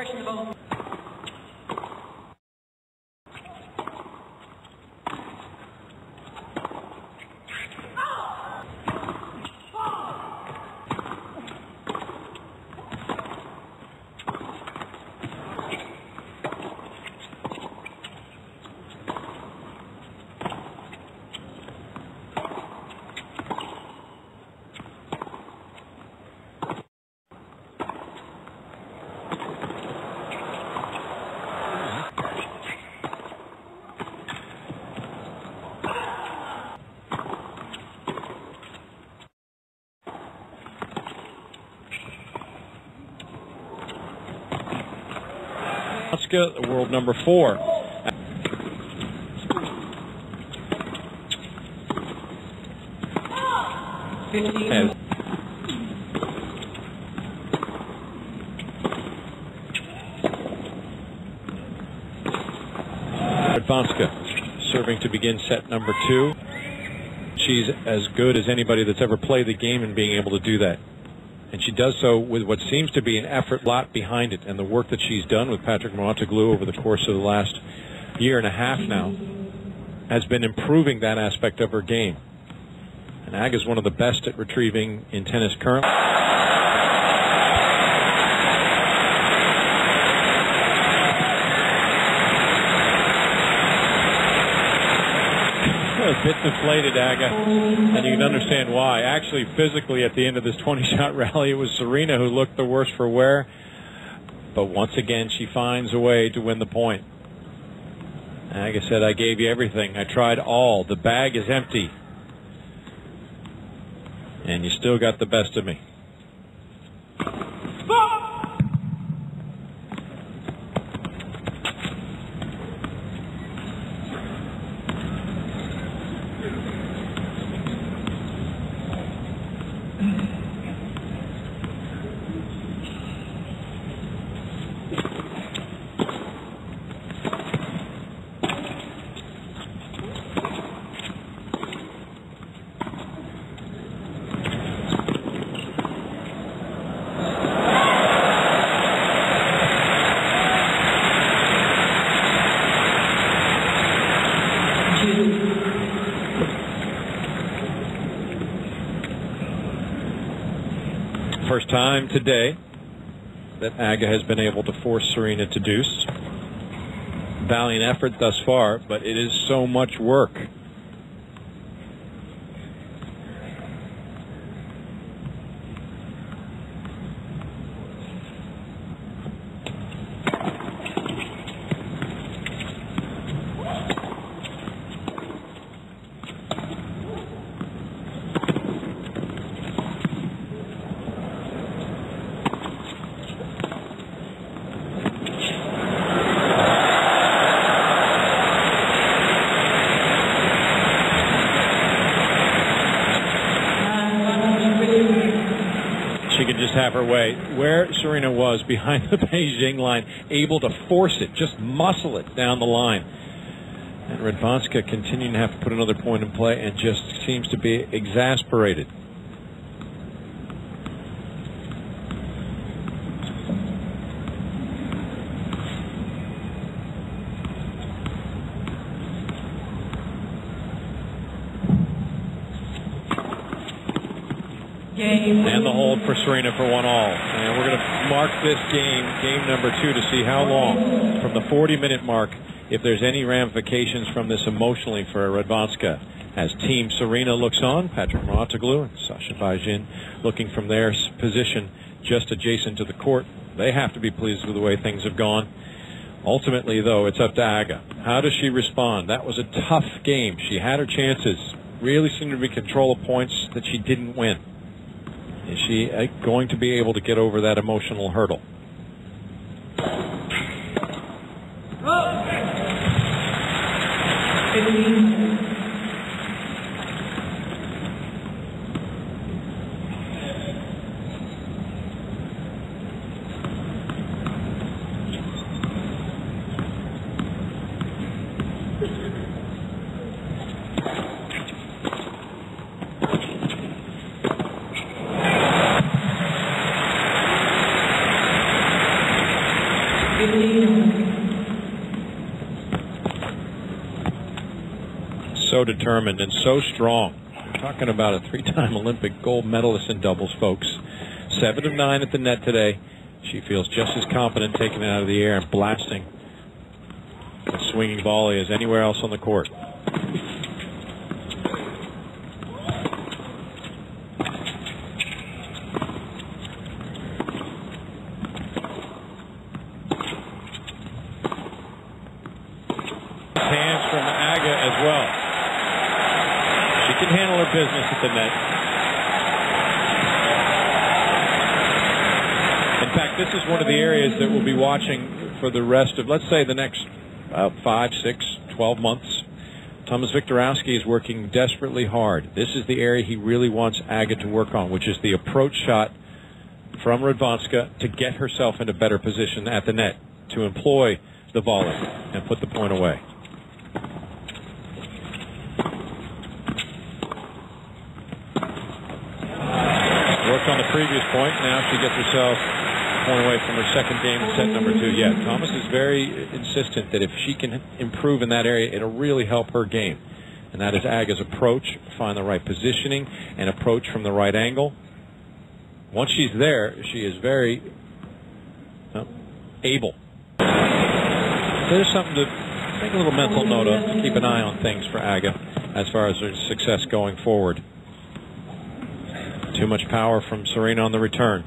question about... The world number 4. Radwańska serving to begin set number 2. She's as good as anybody that's ever played the game in being able to do that. And she does so with what seems to be an effort lot behind it. And the work that she's done with Patrick Mouratoglou over the course of the last year and a half now has been improving that aspect of her game. And Ag is one of the best at retrieving in tennis currently. A bit deflated, Aga, and you can understand why. Actually, physically, at the end of this 20-shot rally, it was Serena who looked the worse for wear. But once again, she finds a way to win the point. Aga said, I gave you everything. I tried all. The bag is empty. And you still got the best of me. First time today that Aga has been able to force Serena to deuce. Valiant effort thus far, but it is so much work. She could just have her way. Where Serena was behind the Beijing line, able to force it, just muscle it down the line. And Radwańska continuing to have to put another point in play and just seems to be exasperated. And the hold for Serena for 1-all. And we're going to mark this game number 2, to see how long from the 40-minute mark, if there's any ramifications from this emotionally for Radwańska. As Team Serena looks on, Patrick Mouratoglou and Sasha Bajin looking from their position just adjacent to the court. They have to be pleased with the way things have gone. Ultimately, though, it's up to Aga. How does she respond? That was a tough game. She had her chances. Really seemed to be control of points that she didn't win. Is she going to be able to get over that emotional hurdle? So determined and so strong. We're talking about a 3-time Olympic gold medalist in doubles, folks. 7 of 9 at the net today. She feels just as confident taking it out of the air and blasting a swinging volley as anywhere else on the court. Hands from Aga as well. She can handle her business at the net. In fact, this is one of the areas that we'll be watching for the rest of, let's say, the next 5, 6, 12 months. Thomas Viktorowski is working desperately hard. This is the area he really wants Aga to work on, which is the approach shot from Radwańska to get herself in a better position at the net, to employ the volley and put the point away. Worked on the previous point. Now she gets herself point away from her second game in set number 2. Yeah, Thomas is very insistent that if she can improve in that area, it'll really help her game. And that is Aga's approach, find the right positioning, and approach from the right angle. Once she's there, she is very able. There's something to make a little mental note of, to keep an eye on things for Aga as far as her success going forward. Too much power from Serena on the return.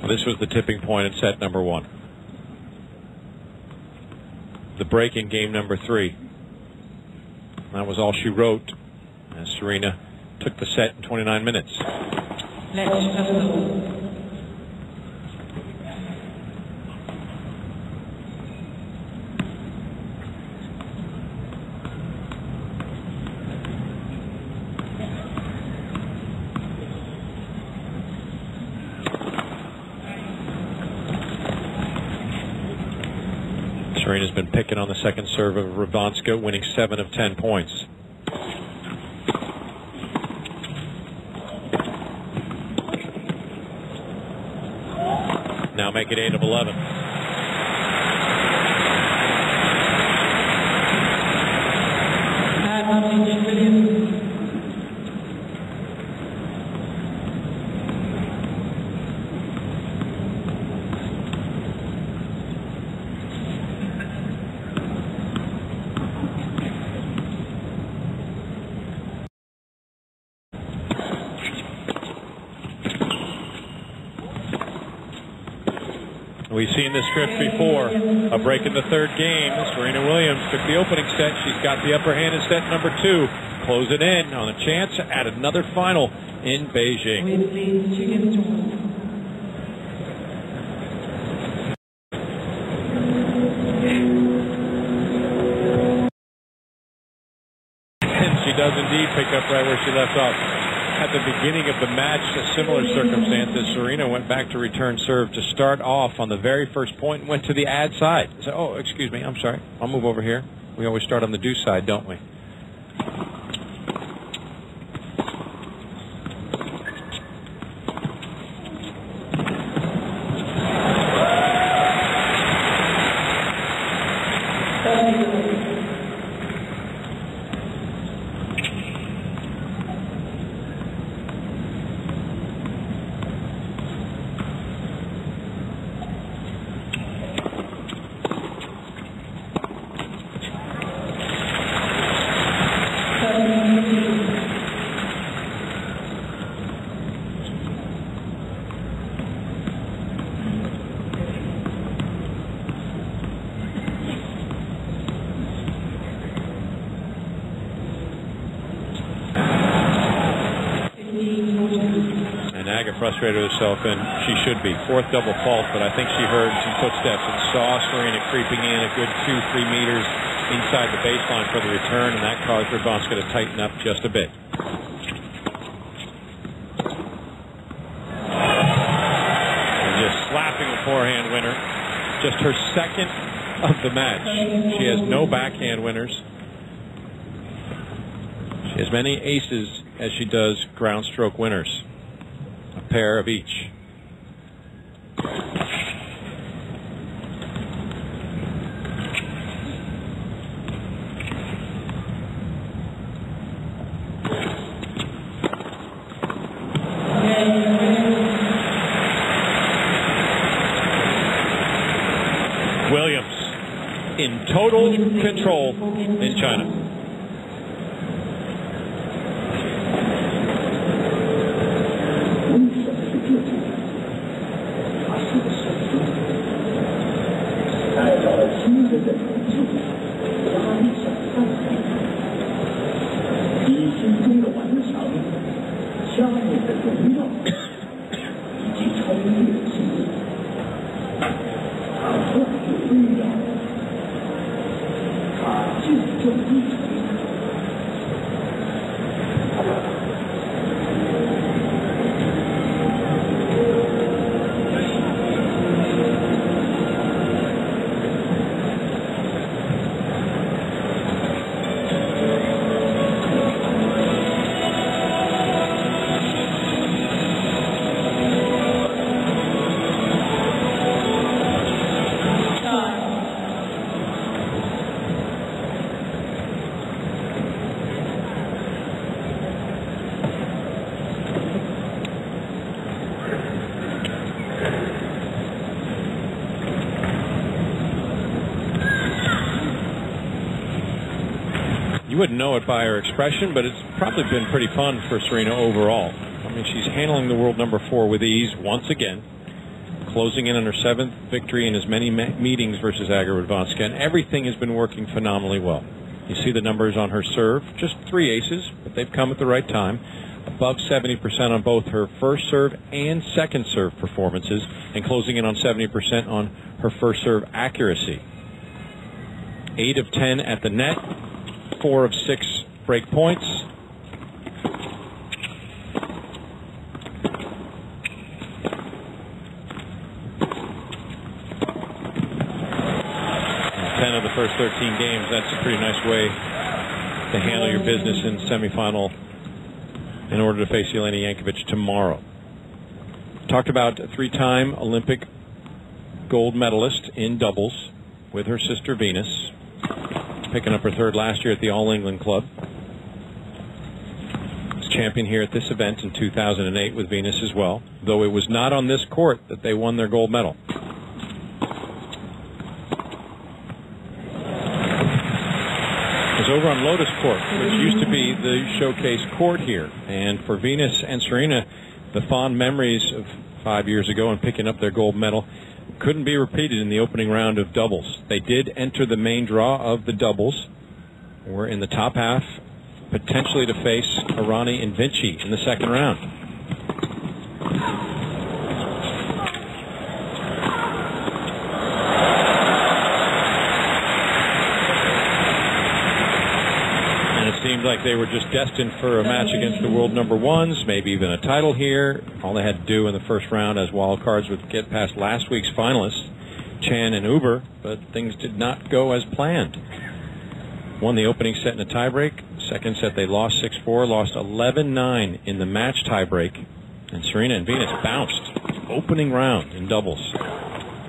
This was the tipping point in set number 1. The break in game number 3. That was all she wrote as Serena took the set in 29 minutes. Serena's been picking on the second serve of Radwańska, winning 7 of 10 points. Now make it 8 of 11. We've seen this script before. A break in the third game. Serena Williams took the opening set. She's got the upper hand in set number 2. Close it in on a chance at another final in Beijing. And she does indeed pick up right where she left off. At the beginning of the match, a similar circumstances, Serena went back to return serve to start off on the very first point and went to the ad side. So, oh, excuse me, I'm sorry. I'll move over here. We always start on the do side, don't we? frustrated with herself, and she should be. Fourth double fault, but I think she heard some footsteps and saw Serena creeping in a good 2-3 meters inside the baseline for the return, and that caused Radwańska to tighten up just a bit. And just slapping a forehand winner. Just her second of the match. She has no backhand winners. She has many aces as she does ground stroke winners. A pair of each. Williams in total control in China. You wouldn't know it by her expression, but it's probably been pretty fun for Serena overall. I mean, she's handling the world number 4 with ease once again, closing in on her 7th victory in as many meetings versus Agnieszka Radwańska, and everything has been working phenomenally well. You see the numbers on her serve, just 3 aces, but they've come at the right time. Above 70% on both her first serve and second serve performances, and closing in on 70% on her first serve accuracy. 8 of 10 at the net. 4 of 6 break points. 10 of the first 13 games. That's a pretty nice way to handle your business in semifinal in order to face Jelena Jankovic tomorrow. Talked about a 3-time Olympic gold medalist in doubles with her sister Venus. Picking up her 3rd last year at the All England Club. Was champion here at this event in 2008 with Venus as well, though it was not on this court that they won their gold medal. It was over on Lotus Court, which used to be the showcase court here. And for Venus and Serena, the fond memories of 5 years ago and picking up their gold medal couldn't be repeated in the opening round of doubles. They did enter the main draw of the doubles. We're in the top half, potentially to face Arani and Vinci in the second round. And it seemed like they were just destined for a match against the world number 1s, maybe even a title here. All they had to do in the first round as wild cards would get past last week's finalists, Chan and Uber, but things did not go as planned. Won the opening set in a tiebreak. Second set they lost 6-4, lost 11-9 in the match tiebreak. And Serena and Venus bounced opening round in doubles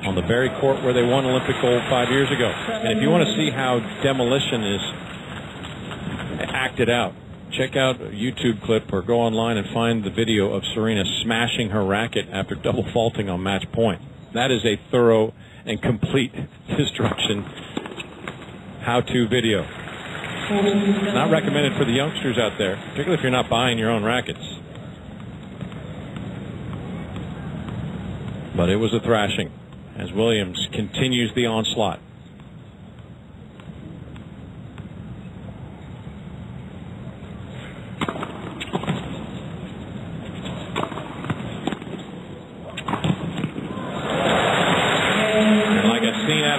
on the very court where they won Olympic gold 5 years ago. And if you want to see how demolition is acted out, check out a YouTube clip or go online and find the video of Serena smashing her racket after double faulting on match point. That is a thorough and complete destruction how-to video. Not recommended for the youngsters out there, particularly if you're not buying your own rackets. But it was a thrashing as Williams continues the onslaught.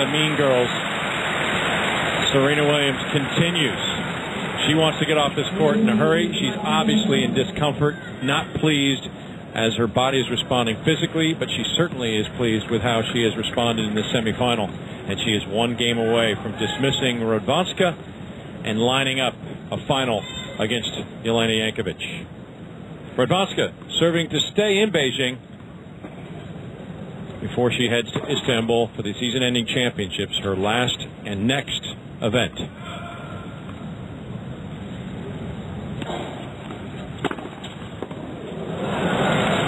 the mean girls. Serena Williams continues. She wants to get off this court in a hurry. She's obviously in discomfort, not pleased as her body is responding physically, but she certainly is pleased with how she has responded in the semifinal. And she is one game away from dismissing Radwańska and lining up a final against Jelena Jankovic. Radwańska serving to stay in Beijing before she heads to Istanbul for the season-ending championships, her last and next event.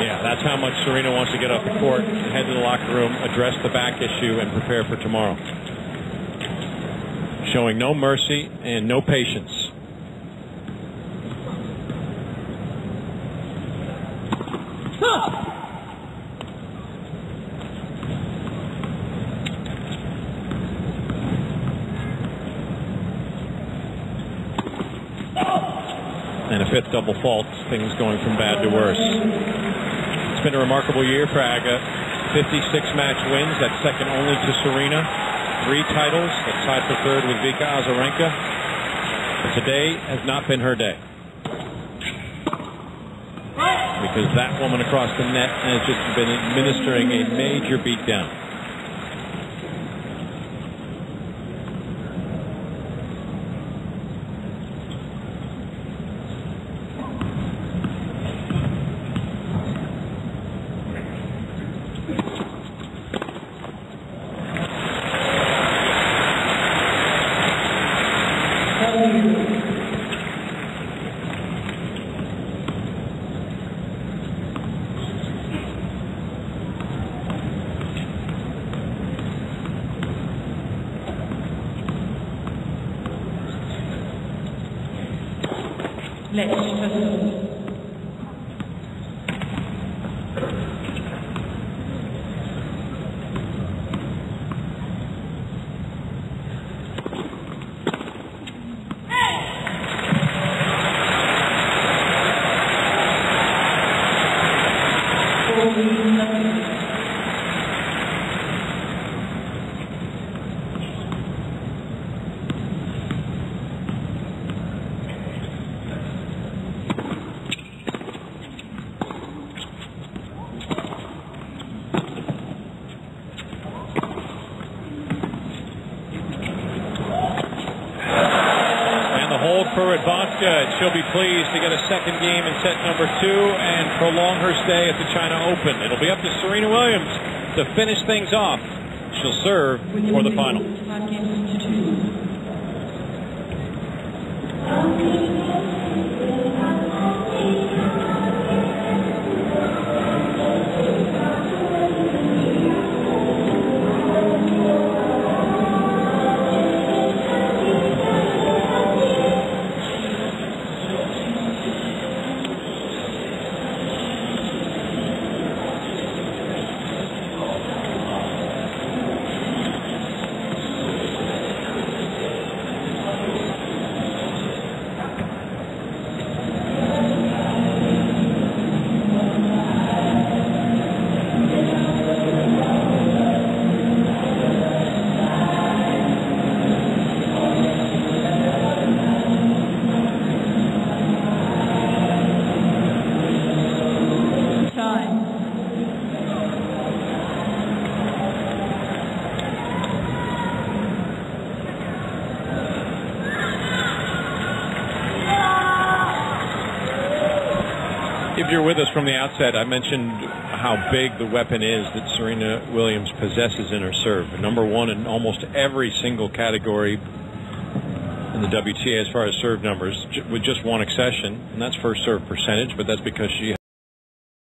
Yeah, that's how much Serena wants to get off the court and head to the locker room, address the back issue, and prepare for tomorrow. Showing no mercy and no patience. And a fifth double fault, things going from bad to worse. It's been a remarkable year for Aga. 56 match wins, that's second only to Serena. 3 titles, that's tied for third with Vika Azarenka. But today has not been her day. Because that woman across the net has just been administering a major beatdown. For Radwańska, she'll be pleased to get a second game in set number 2 and prolong her stay at the China Open. It'll be up to Serena Williams to finish things off. She'll serve for the final. If you're with us from the outset, I mentioned how big the weapon is that Serena Williams possesses in her serve. Number 1 in almost every single category in the WTA as far as serve numbers, with just one exception, and that's first serve percentage, but that's because she